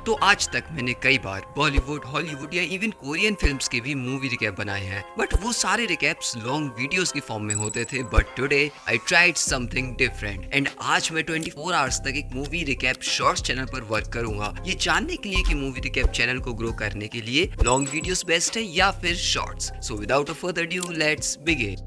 तो आज तक मैंने कई बार बॉलीवुड, हॉलीवुड या इवन कोरियन फिल्म्स के भी मूवी रिकैप बनाए हैं, बट वो सारे रिकैप्स लॉन्ग वीडियोस की फॉर्म में होते थे। But today I tried something different and आज मैं 24 आवर्स तक एक मूवी रिकैप शॉर्ट्स चैनल पर वर्क करूंगा, ये जानने के लिए कि मूवी रिकैप चैनल को ग्रो करने के लिए लॉन्ग वीडियोस बेस्ट है या फिर shorts. So without a further due let's begin.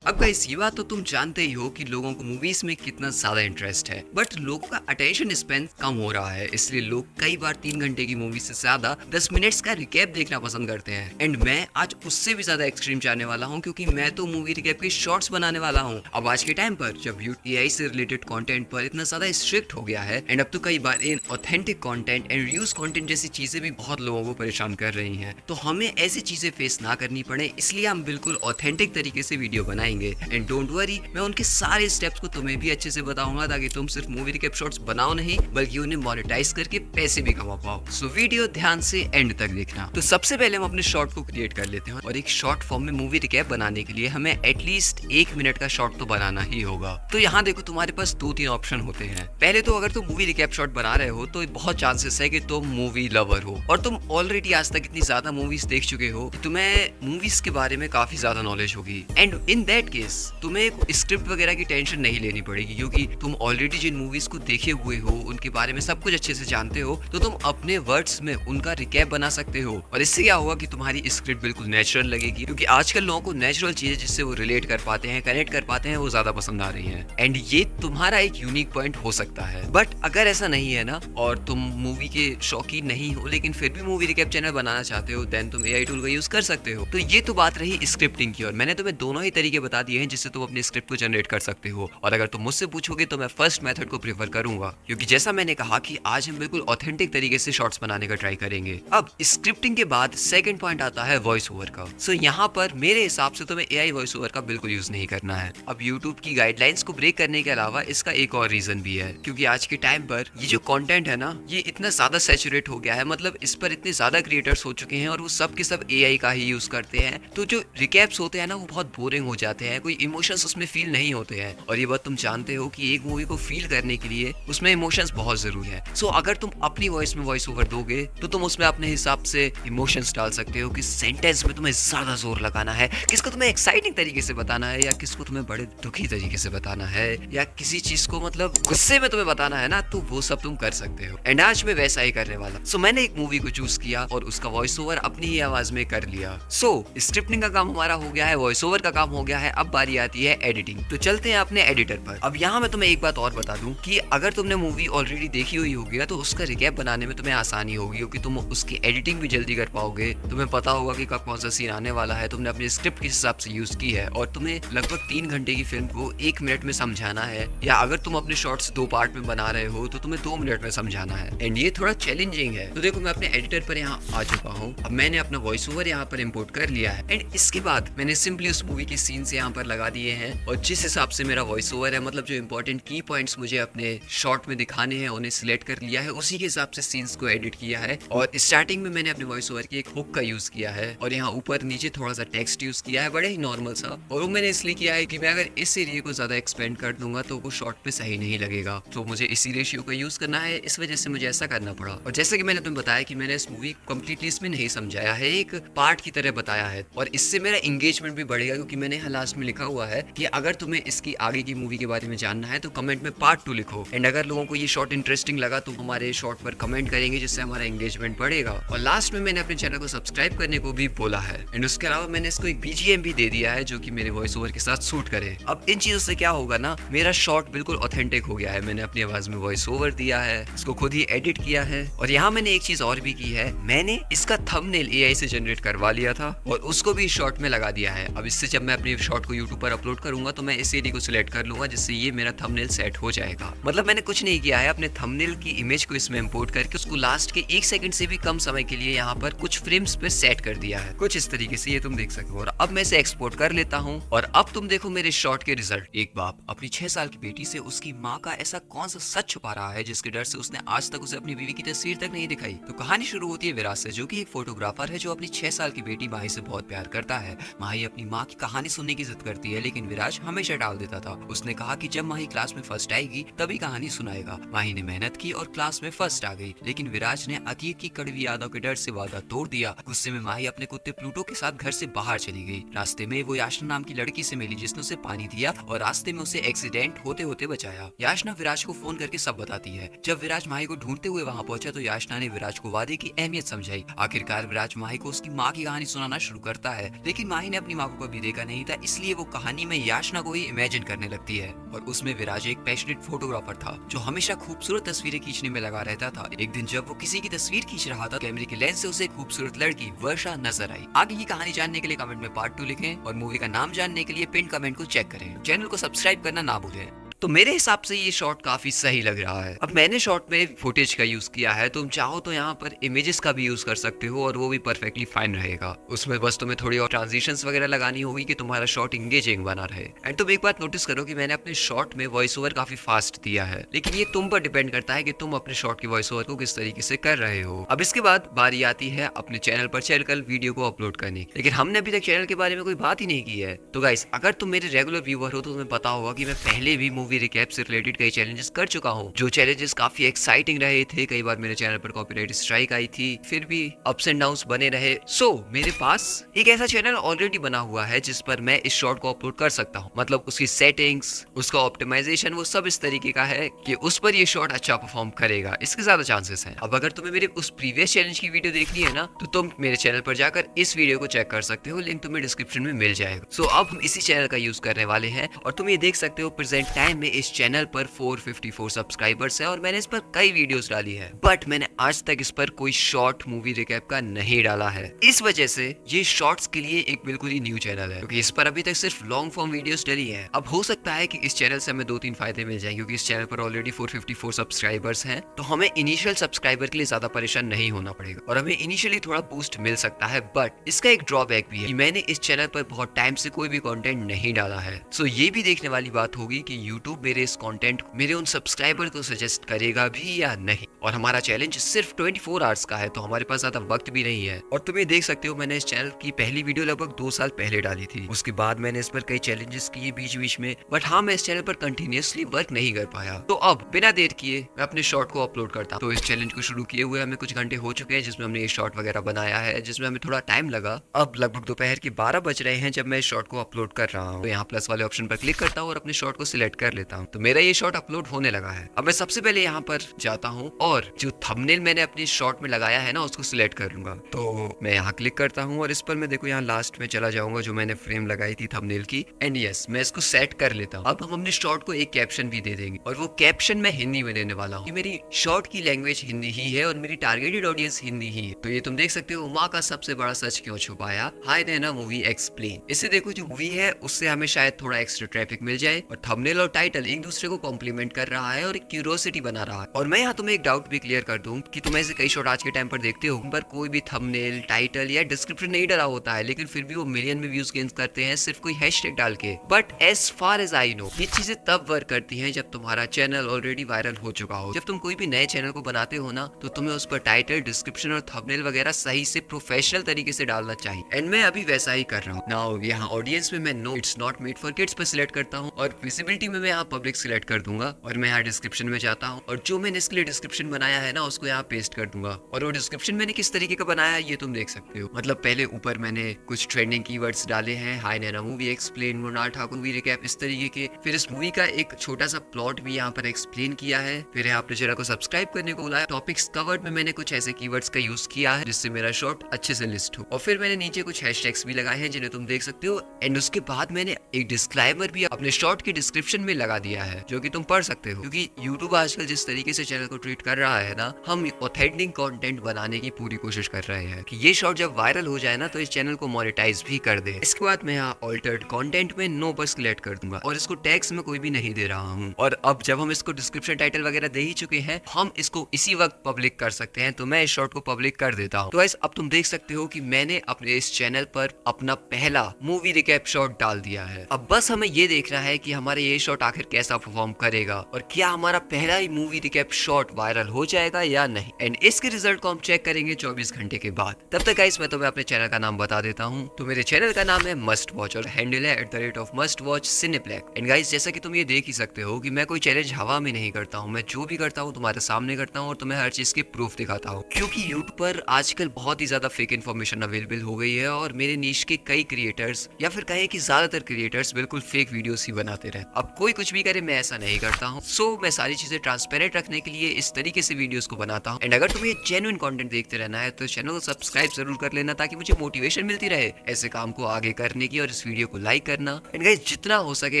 अब गाइस, ये बात तो तुम जानते ही हो कि लोगों को मूवीज में कितना ज्यादा इंटरेस्ट है, बट लोगों का अटेंशन स्पैन कम हो रहा है, इसलिए लोग कई बार 3 घंटे की मूवी से ज्यादा 10 मिनट्स का रिकैप देखना पसंद करते हैं। एंड मैं आज उससे भी ज्यादा एक्सट्रीम जाने वाला हूँ, क्योंकि मैं तो मूवी रिकैप के शॉर्ट्स बनाने वाला हूँ। अब आज के टाइम पर जब एआई से रिलेटेड कंटेंट पर इतना ज्यादा स्ट्रिक्ट हो गया है, एंड अब तो कई बार इन authentic content and reviews content जैसी चीजें भी बहुत लोगों को परेशान कर रही हैं, तो हमें ऐसी चीजें फेस ना करनी पड़े, इसलिए हम बिल्कुल ऑथेंटिक तरीके से वीडियो बनाएंगे। एंड डोंट वरी, मैं उनके सारे स्टेप्स को तुम्हें भी अच्छे से बताऊंगा, ताकि तुम सिर्फ मूवी रिकैप शॉर्ट्स बनाओ नहीं, बल्कि उन्हें मोनेटाइज करके पैसे भी कमा पाओ। सो वीडियो ध्यान से एंड तक देखना। तो सबसे पहले हम अपने शॉर्ट को क्रिएट कर लेते हैं, और एक शॉर्ट फॉर्म में मूवी रिकैप बनाने के लिए हमें एटलीस्ट 1 मिनट का शॉर्ट तो बनाना ही होगा। तो यहाँ देखो, तुम्हारे पास 2-3 ऑप्शन होते हैं। पहले तो अगर तुम मूवी रिकैप शॉर्ट बना रहे हो तो बहुत चांसेस है कि तुम मूवी लवर हो और तुम ऑलरेडी आज तक इतनी ज्यादा मूवीज देख चुके हो कि तुम्हें मूवीज के बारे में काफी ज्यादा नॉलेज होगी। एंड इन दैट केस तुम्हें स्क्रिप्ट वगैरह की टेंशन नहीं लेनी पड़ेगी, क्योंकि तुम ऑलरेडी जिन मूवीज को देखे हुए हो, उनके बारे में सब कुछ अच्छे से जानते हो, तो तुम अपने वर्ड्स में उनका रिकैप बना सकते हो। और इससे क्या होगा कि तुम्हारी स्क्रिप्ट बिल्कुल नेचुरल लगेगी, क्योंकि आजकल लोगों को नेचुरल चीजें जिससे वो रिलेट कर पाते हैं, कनेक्ट कर पाते हैं, वो ज्यादा पसंद आ रही हैं। एंड ये तुम्हारा एक यूनिक पॉइंट हो सकता है। बट अगर ऐसा नहीं है ना, और तुम मूवी के शौकीन नहीं हो लेकिन फिर भी मूवी रिकैप चैनल बनाना चाहते हो, देन तुम एआई टूल का यूज कर सकते हो। तो ये तो बात रही स्क्रिप्टिंग की, और मैंने तुम्हें दोनों ही तरीके बता दिए हैं जिससे तुम अपनी स्क्रिप्ट को जनरेट कर सकते हो। और अगर तुम मुझसे पूछोगे तो मैं फर्स्ट मेथड को प्रेफर करूंगा, क्योंकि जैसा मैंने कहा कि आज हम बिल्कुल ऑथेंटिक तरीके से शॉर्ट्स बनाने का ट्राई करेंगे। अब स्क्रिप्टिंग के बाद सेकंड पॉइंट आता है वॉइस ओवर का। सो यहाँ पर मेरे हिसाब से तुम्हें एआई वॉइस ओवर का बिल्कुल यूज नहीं करना है। अब यूट्यूब की गाइडलाइंस को ब्रेक करने के अलावा इसका एक और रीजन भी है, क्योंकि आज के टाइम पर ये जो कंटेंट है ना, ये इतना ज्यादा सैचुरेट हो गया है, मतलब इस पर इतने ज्यादा क्रिएटर्स हो चुके हैं और वो सब के सब एआई का ही यूज करते हैं। तो जो रिकैप्स होते हैं ना, वो बहुत बोरिंग हो जाते हैं, कोई इमोशंस उसमें फील नहीं होते हैं। और ये बात तुम जानते हो कि एक मूवी को फील करने के लिए उसमें इमोशंस बहुत जरूरी है। सो अगर तुम अपनी वॉइस में वॉइस ओवर दोगे तो तुम उसमें अपने हिसाब से इमोशंस डाल सकते हो कि सेंटेंस में तुम्हें ज्यादा जोर लगाना है, किसको तुम्हें एक्साइटिंग तरीके से बताना है, या किसको तुम्हें बड़े दुखी तरीके से बताना है, या किसी चीज को मतलब गुस्से में तुम्हें बताना है ना, तो वो सब तुम कर सकते हो। एंड आज मैं वैसा ही करने वाला। सो मैंने एक मूवी को चूज किया और उसका वॉइस ओवर अपनी ही आवाज में कर लिया। सो स्क्रिप्टिंग का काम हमारा हो गया है, वॉइस ओवर का काम हो गया है, अब बारी आती है एडिटिंग। तो चलते हैं अपने एडिटर पर। अब यहाँ मैं तुम्हें एक बात और बता दूं कि अगर तुमने मूवी ऑलरेडी देखी हुई होगी ना, तो उसका रिकैप बनाने में तुम्हें आसानी होगी, क्योंकि तुम उसकी एडिटिंग भी जल्दी कर पाओगे। तुम्हें पता होगा कि कब कौन सा सीन आने वाला है, तुमने अपने स्क्रिप्ट के हिसाब से यूज की है, और तुम्हें लगभग 3 घंटे की फिल्म को 1 मिनट में समझाना है, या अगर तुम अपने शॉर्ट्स 2 पार्ट में बना रहे हो तो तुम्हें 2 मिनट में समझाना है। एंड ये थोड़ा चैलेंजिंग है। तो देखो, मैं अपने एडिटर पर यहाँ आ चुका हूँ। अब मैंने अपना वॉइस ओवर यहाँ पर इम्पोर्ट कर लिया है, एंड इसके बाद मैंने सिंपली उस मूवी के सीन से यहाँ पर लगा दिए हैं, और जिस हिसाब से मेरा वॉइस ओवर है, मतलब जो इंपॉर्टेंट की पॉइंट्स मुझे अपने शॉर्ट में दिखाने हैं, उन्हें सिलेक्ट कर लिया है, उसी के हिसाब से सीन्स को एडिट किया है। और स्टार्टिंग में मैंने अपने वॉइस ओवर की एक हुक का यूज किया है, और यहाँ ऊपर नीचे थोड़ा सा टेक्स्ट यूज किया है, बड़े ही नॉर्मल सा। और वो मैंने इसलिए किया है कि मैं अगर इस एरिया को ज्यादा एक्सपेंड कर दूंगा तो वो शॉर्ट पे सही नहीं लगेगा, तो मुझे इसी रेशियो का यूज करना है, इस वजह से मुझे ऐसा करना पड़ा। और जैसे कि मैंने तुम्हें बताया कि मैंने इस मूवी कंप्लीटली इसमें नहीं समझाया है, एक पार्ट की तरह बताया है, और इससे मेरा एंगेजमेंट भी बढ़ेगा, क्योंकि मैंने लास्ट में लिखा हुआ है कि अगर तुम्हें इसकी आगे की मूवी के बारे में जानना है तो कमेंट में पार्ट 2 लिखो। एंड अगर लोगों को ये शॉर्ट इंटरेस्टिंग लगा तो हमारे शॉर्ट पर कमेंट करेंगे, जिससे हमारा एंगेजमेंट बढ़ेगा। और लास्ट में मैंने अपने चैनल को सब्सक्राइब करने को भी बोला है, एंड उसके अलावा मैंने इसको एक बीजीएम भी दे दिया है, जो कि मेरे वॉइस ओवर के साथ सूट करे। अब इन चीजों से क्या होगा ना, मेरा शॉर्ट बिल्कुल ऑथेंटिक हो गया है। मैंने अपनी आवाज में वॉइस ओवर दिया है, इसको खुद ही एडिट किया है, और यहाँ मैंने एक चीज और भी की है, मैंने इसका थंबनेल एआई से जनरेट करवा लिया था और उसको भी शॉर्ट में लगा दिया है। अब इससे जब मैं अपने शॉर्ट को यूट्यूब पर अपलोड करूंगा तो मैं इस एरिया को सिलेक्ट कर लूंगा, जिससे ये मेरा थंबनेल सेट हो जाएगा। मतलब मैंने कुछ नहीं किया है, अपने थंबनेल की इमेज को इसमें इंपोर्ट करके उसको लास्ट के 1 सेकंड से भी कम समय के लिए यहाँ पर कुछ फ्रेम्स पे सेट कर दिया है, कुछ इस तरीके से, ये तुम देख सकते हो। और अब मैं इसे एक्सपोर्ट कर लेता हूँ, और अब तुम देखो मेरे शॉर्ट के रिजल्ट। एक बाप अपनी 6 साल की बेटी से उसकी माँ का ऐसा कौन सा सच छुपा रहा है, जिसके डर से उसने आज तक उसे अपनी बीवी की तस्वीर तक नहीं दिखाई। तो कहानी शुरू होती है विराज से, जो कि एक फोटोग्राफर है जो अपनी 6 साल की बेटी माही से बहुत प्यार करता है। माही अपनी माँ की कहानी सुनने की इज्जत करती है, लेकिन विराज हमेशा टाल देता था। उसने कहा कि जब माही क्लास में फर्स्ट आएगी तभी कहानी सुनाएगा। माही ने मेहनत की और क्लास में फर्स्ट आ गई, लेकिन विराज ने अतीत की कड़वी यादों के डर से वादा तोड़ दिया। गुस्से में माही अपने कुत्ते प्लूटो के साथ घर से बाहर चली गई। रास्ते में वो याचना नाम की लड़की से मिली जिसने उसे पानी दिया और रास्ते में उसे एक्सीडेंट होते होते बचाया। याचना विराज को फोन करके सब बताती है। जब विराज माही को ढूंढते हुए वहाँ पहुंचा तो याचना ने विराज को वादे की अहमियत समझाई। आखिरकार विराज माही को उसकी माँ की कहानी सुनाना शुरू करता है, लेकिन माही ने अपनी माँ को कभी देखा नहीं था, इसलिए वो कहानी में याचना को ही इमेजिन करने लगती है। और उसमें विराज एक पैशनेट फोटोग्राफर था जो हमेशा खूबसूरत तस्वीरें खींचने में लगा रहता था। एक दिन जब वो किसी की तस्वीर खींच रहा था, कैमरे के लेंस से उसे एक खूबसूरत लड़की वर्षा नजर आई। आगे की कहानी जानने के लिए कमेंट में पार्ट 2 लिखें और मूवी का नाम जानने के लिए पिन कमेंट को चेक करें। चैनल को सब्सक्राइब करना ना भूलें। तो मेरे हिसाब से ये शॉट काफी सही लग रहा है। अब मैंने शॉट में फुटेज का यूज किया है, तुम चाहो तो यहाँ पर इमेजेस का भी यूज कर सकते हो और वो भी परफेक्टली फाइन रहेगा। उसमें बस तुम्हें थोड़ी और ट्रांजिशंस वगैरह लगानी होगी कि तुम्हारा शॉट इंगेजिंग बना रहे। एंड तुम एक बात नोटिस करो कि मैंने अपने शॉट में वॉइस ओवर काफी फास्ट दिया है, लेकिन ये तुम पर डिपेंड करता है कि तुम अपने शॉट के वॉइस ओवर को किस तरीके से कर रहे हो। अब इसके बाद बारी आती है अपने चैनल पर चलकर वीडियो को अपलोड करने की, लेकिन हमने अभी तक चैनल के बारे में कोई बात ही नहीं की है। तो गाइस, अगर तुम मेरे रेगुलर व्यूअर हो तो तुम्हें पता होगा कि मैं पहले भी मूवी रिकैप से रिलेटेड कई चैलेंजेस कर चुका हूँ, जो चैलेंजेस काफी एक्साइटिंग रहे थे। कई बार मेरे चैनल पर कॉपीराइट स्ट्राइक आई थी, फिर भी अप्स एंड डाउन्स बने रहे। सो मेरे पास एक ऐसा चैनल ऑलरेडी बना हुआ है जिस पर मैं इस शॉट को अपलोड कर सकता हूँ। मतलब उसकी सेटिंग्स, उसका ऑप्टिमाइजेशन, वो सब इस तरीके का है कि उस पर ये शॉट अच्छा परफॉर्म करेगा, इसके ज्यादा चांसेस हैं। अब अगर तुम्हें मेरे उस प्रीवियस चैलेंज की वीडियो देखनी है ना, तो तुम मेरे चैनल पर जाकर इस वीडियो को चेक कर सकते हो, लिंक तुम्हें डिस्क्रिप्शन में मिल जाएगा। सो अब हम इसी चैनल का यूज करने वाले हैं और तुम ये देख सकते हो प्रेजेंट टाइम में इस चैनल पर 454 सब्सक्राइबर्स है और मैंने इस पर कई वीडियोस डाली है, बट मैंने आज तक इस पर कोई शॉर्ट मूवी रिकैप का नहीं डाला है। इस वजह से ये शॉर्ट्स के लिए एक बिल्कुल ही न्यू चैनल है, क्योंकि इस पर अभी तक सिर्फ लॉन्ग फॉर्म वीडियोस डली हैं। अब हो सकता है कि इस चैनल से हमें 2-3 फायदे मिल जाएं, क्योंकि इस चैनल पर ऑलरेडी 454 सब्सक्राइबर्स हैं, तो हमें इनिशियल सब्सक्राइबर के लिए ज्यादा परेशान नहीं होना पड़ेगा और हमें इनिशियली थोड़ा बूस्ट मिल सकता है। बट इसका एक ड्रॉबैक भी है कि मैंने इस चैनल पर बहुत टाइम से कोई भी कंटेंट नहीं डाला है। सो ये भी देखने वाली बात होगी कि YouTube मेरे इस कंटेंट मेरे उन सब्सक्राइबर को सजेस्ट करेगा भी या नहीं। और हमारा चैलेंज सिर्फ 24 आवर्स का है, तो हमारे पास ज्यादा वक्त भी नहीं है। और तुम ये देख सकते हो मैंने इस चैनल की पहली वीडियो लगभग 2 साल पहले डाली थी। उसके बाद मैंने इस पर कई चैलेंजेस किए बीच बीच में, बट हाँ, मैं इस चैनल पर कंटिन्यूअसली वर्क नहीं कर पाया। तो अब बिना देर किए मैं अपने शॉर्ट को अपलोड करता हूँ। तो इस चैलेंज को शुरू किए हुए हमें कुछ घंटे हो चुके हैं, जिसमें हमने ये शॉर्ट वगैरह बनाया है, जिसमें हमें थोड़ा टाइम लगा। अब लगभग दोपहर के 12 बज रहे हैं जब मैं इस शॉर्ट को अपलोड कर रहा हूँ। तो यहाँ प्लस वाले ऑप्शन पर क्लिक करता हूँ और अपने शॉर्ट को सिलेक्ट कर लेता हूँ। तो मेरा ये शॉर्ट अपलोड होने लगा है। अब मैं सबसे पहले यहाँ पर जाता हूँ और जो थंबनेल मैंने अपनी शॉर्ट में लगाया है ना, उसको सिलेक्ट कर लूंगा। तो मैं यहाँ क्लिक करता हूँ और इस पर मैं देखो यहाँ लास्ट में चला जाऊंगा जो मैंने फ्रेम लगाई थी थंबनेल की, एंड यस, मैं इसको सेट कर लेता हूँ। अब हम अपने शॉर्ट को एक कैप्शन भी दे देंगे और वो कैप्शन मैं हिंदी में देने वाला हूँ। मेरी शॉर्ट की लैंग्वेज हिंदी ही है और मेरी टारगेटेड ऑडियंस हिंदी ही है। तो ये तुम देख सकते हो, माँ का सबसे बड़ा सच क्यों छुपाया, हाय नैना मूवी एक्सप्लेन। इससे देखो जो मूवी है उससे हमें शायद थोड़ा एक्स्ट्रा ट्रैफिक मिल जाए और थंबनेल और टाइटल एक दूसरे को कॉम्प्लीमेंट कर रहा है और एक क्यूरियोसिटी बना रहा है। और मैं यहाँ तुम्हें एक डाउट भी क्लियर कर दूं कि तुम ऐसे कई शॉट आज के टाइम पर देखते हो पर कोई भी थंबनेल, टाइटल या डिस्क्रिप्शन नहीं डला होता है, लेकिन फिर भी वो मिलियन में व्यूज गेन करते हैं सिर्फ कोई हैशटैग डाल के। But as far as I know, ये चीजें तब वर्क करती हैं जब तुम्हारा चैनल ऑलरेडी वायरल हो चुका हो। जब तुम कोई भी नए चैनल को बनाते हो ना, तो तुम्हें उस पर टाइटल, डिस्क्रिप्शन और थंबनेल वगैरह सही से प्रोफेशनल तरीके से डालना चाहिए। एंड मैं अभी वैसा ही कर रहा हूँ। नाउ यहाँ ऑडियंस में मैं no it's not made for kids पर सिलेक्ट करता हूँ और विजिबिलिटी में मैं यहाँ पब्लिक सिलेक्ट कर दूंगा और मैं यहाँ डिस्क्रिप्शन में जाता हूँ और जो मैंने इसके लिए डिस्क्रिप्शन बनाया है ना, उसको यहाँ पेस्ट कर दूंगा। और वो डिस्क्रिप्शन मैंने किस तरीके का बनाया है ये तुम देख सकते हो। मतलब पहले ऊपर मैंने कुछ ट्रेंडिंग कीवर्ड्स डाले हैं, Hi Nanna movie explain, Mrunal Thakur movie recap, इस तरीके के। फिर इस मूवी का एक छोटा सा प्लॉट भी यहाँ पर एक्सप्लेन किया है। फिर यहाँ अपने चैनल को सब्सक्राइब करने को बोला है। टॉपिक्स कवर्ड में मैंने कुछ ऐसे कीवर्ड्स का यूज किया है जिससे मेरा शॉर्ट अच्छे से लिस्ट हो। और फिर मैंने नीचे कुछ हैशटैग्स भी लगाए हैं जिन्हें तुम देख सकते हो। एंड उसके बाद मैंने एक डिस्क्लेमर भी अपने शॉर्ट के डिस्क्रिप्शन में लगा दिया है, जो कि तुम पढ़ सकते हो। क्योंकि यूट्यूब आजकल जिस तरीके से चैनल को ट्रीट कर रहा है ना, हम ऑथेंटिक कंटेंट बनाने की पूरी कोशिश कर रहे हैं कि ये शॉर्ट जब वायरल हो जाए ना, तो इस चैनल को मोनेटाइज भी कर दे। इसके बाद मैं यहाँ ऑल्टर्ड कंटेंट में नो पर सिलेक्ट कर दूंगा और इसको टैग्स में कोई भी नहीं दे रहा हूँ। और अब जब हम इसको डिस्क्रिप्शन, टाइटल वगैरह दे ही चुके हैं, हम इसको इसी वक्त पब्लिक कर सकते हैं। तो मैं इस शॉर्ट को पब्लिक कर देता हूँ। तो गाइस, अब तुम देख सकते हो कि मैंने अपने इस चैनल पर अपना पहला मूवी रिकैप शॉर्ट डाल दिया है। अब बस हमें ये देखना है कि हमारे ये शॉर्ट आखिर कैसा परफॉर्म करेगा और क्या हमारा पहला ही मूवी रिकैप शॉर्ट वायरल हो जाएगा या नहीं। एंड इसके रिजल्ट को हम चेक करेंगे 24 घंटे के बाद। तब तक गाइस मैं तुम्हें अपने चैनल का नाम बता देता हूँ। तो मेरे चैनल का नाम है मस्ट वॉच और हैंडल है @mustwatch Cineplex। एंड गाइस जैसा कि तुम ये देख ही सकते हो कि मैं कोई चैलेंज हवा में नहीं करता हूँ, मैं जो भी करता हूँ तुम्हारे सामने करता हूँ और तुम्हें हर चीज के प्रूफ दिखाता हूँ, क्योंकि यूट्यूब पर आजकल बहुत ही ज्यादा फेक इन्फॉर्मेशन अवेलेबल हो गई है और मेरे नीश के कई क्रिएटर्स या फिर कहे कि ज्यादातर क्रिएटर्स बिल्कुल फेक वीडियोस ही बनाते रहे। अब कोई कुछ भी करे, मैं ऐसा नहीं करता हूँ। सो मैं सारी चीजें ट्रांसपेरेंट रखने के लिए इस तरीके से वीडियोस को बनाता हूँ। एंड अगर तुम्हें जेन्युइन कंटेंट देखते रहना है तो चैनल को सब्सक्राइब जरूर कर लेना, ताकि मुझे मोटिवेशन मिलती रहे ऐसे काम को आगे करने की, और इस वीडियो को लाइक करना एंड गाइस जितना हो सके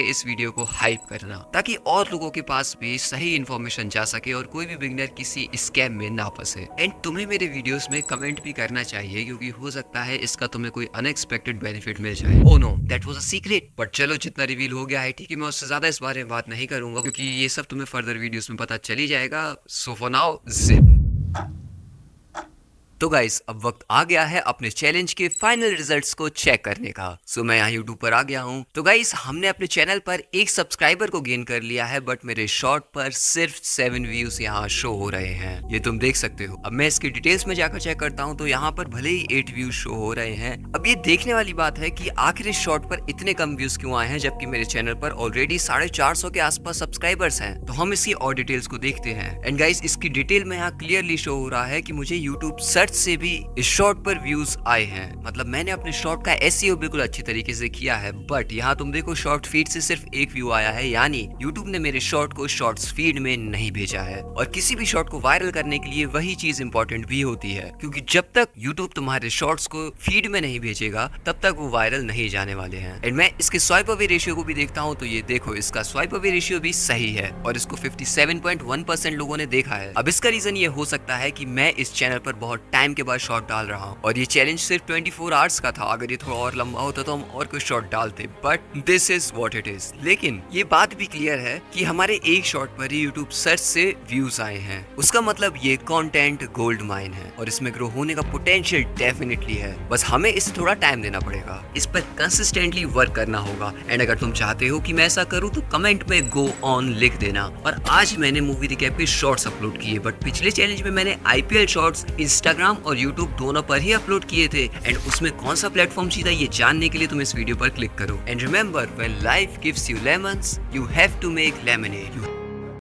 इस वीडियो को हाइप करना, ताकि और लोगों के पास भी सही इन्फॉर्मेशन जा सके और कोई भी बिगिनर किसी स्कैम में ना फंसे। एंड तुम्हें मेरे वीडियोस में कमेंट भी करना चाहिए, क्योंकि हो सकता है इसका तुम्हें कोई अनएक्सपेक्टेड बेनिफिट मिल जाए। Oh no, that was a secret. But चलो जितना रिवील हो गया है ठीक है, मैं उससे ज्यादा इस बारे में बात नहीं करूंगा, क्योंकि ये सब तुम्हें फर्दर वीडियोस में पता चल ही जाएगा। So for now zip. तो गाइस अब वक्त आ गया है अपने चैलेंज के फाइनल रिजल्ट्स को चेक करने का। सो मैं यहाँ यूट्यूब पर आ गया हूँ। तो गाइस हमने अपने चैनल पर एक सब्सक्राइबर को गेन कर लिया है, बट मेरे शॉर्ट पर सिर्फ 7 व्यूज यहाँ शो हो रहे हैं, ये तुम देख सकते हो। अब मैं इसकी डिटेल्स में जाकर चेक करता हूँ तो यहाँ पर भले ही 8 व्यूज शो हो रहे हैं। अब ये देखने वाली बात है कि आखिर इस शॉर्ट पर इतने कम व्यूज क्यों आए हैं, जबकि मेरे चैनल पर ऑलरेडी 450 के आसपास सब्सक्राइबर्स हैं। तो हम इसकी और डिटेल्स को देखते हैं। एंड गाइस इसकी डिटेल में यहाँ क्लियरली शो हो रहा है कि मुझे यूट्यूब सर्च से भी शॉर्ट पर व्यूज आए हैं। मतलब मैंने अपने शॉर्ट का एसईओ बिल्कुल अच्छी तरीके से किया है। बट यहाँ तुम देखो शॉर्ट फीड से सिर्फ 1 व्यू आया है, यानी यूट्यूब ने मेरे शॉर्ट को शॉर्ट्स फीड में नहीं भेजा है। और किसी भी शॉर्ट को वायरल करने के लिए वही चीज इंपॉर्टेंट भी होती है, क्योंकि जब तक यूट्यूब तुम्हारे शॉर्ट्स को फीड में नहीं भेजेगा तब तक वो वायरल नहीं जाने वाले हैं। एंड मैं इसके स्वाइप अवे रेशियो को भी देखता हूँ, तो ये देखो इसका स्वाइप अवे रेशियो भी सही है और इसको 57.1% लोगों ने देखा है। अब इसका रीजन ये हो सकता है कि मैं इस चैनल पर बहुत टाइम के बाद शॉर्ट डाल रहा हूँ और ये चैलेंज सिर्फ 24 आवर्स का था। अगर ये थोड़ा और लंबा होता तो हम और कुछ शॉट डालते, but this is what it is. लेकिन ये बात भी क्लियर है कि हमारे एक शॉट पर ही यूट्यूब सर्च से व्यूज आए हैं, उसका मतलब ये कंटेंट गोल्ड माइन है और इसमें ग्रो होने का पोटेंशियल डेफिनेटली है। बस हमें इस थोड़ा टाइम देना पड़ेगा, इस पर कंसिस्टेंटली वर्क करना होगा। एंड अगर तुम चाहते हो कि मैं ऐसा करूँ तो कमेंट में गो ऑन लिख देना। और आज मैंने मूवी रिकैप के शॉर्ट्स अपलोड किए, बट पिछले चैलेंज में मैंने IPL शॉर्ट्स इंस्टाग्राम और यूट्यूब दोनों पर ही अपलोड किए थे। एंड उसमें कौन सा प्लेटफॉर्म जीता ये जानने के लिए तुम इस वीडियो पर क्लिक करो। And remember, when life gives you lemons, you have to make lemonade.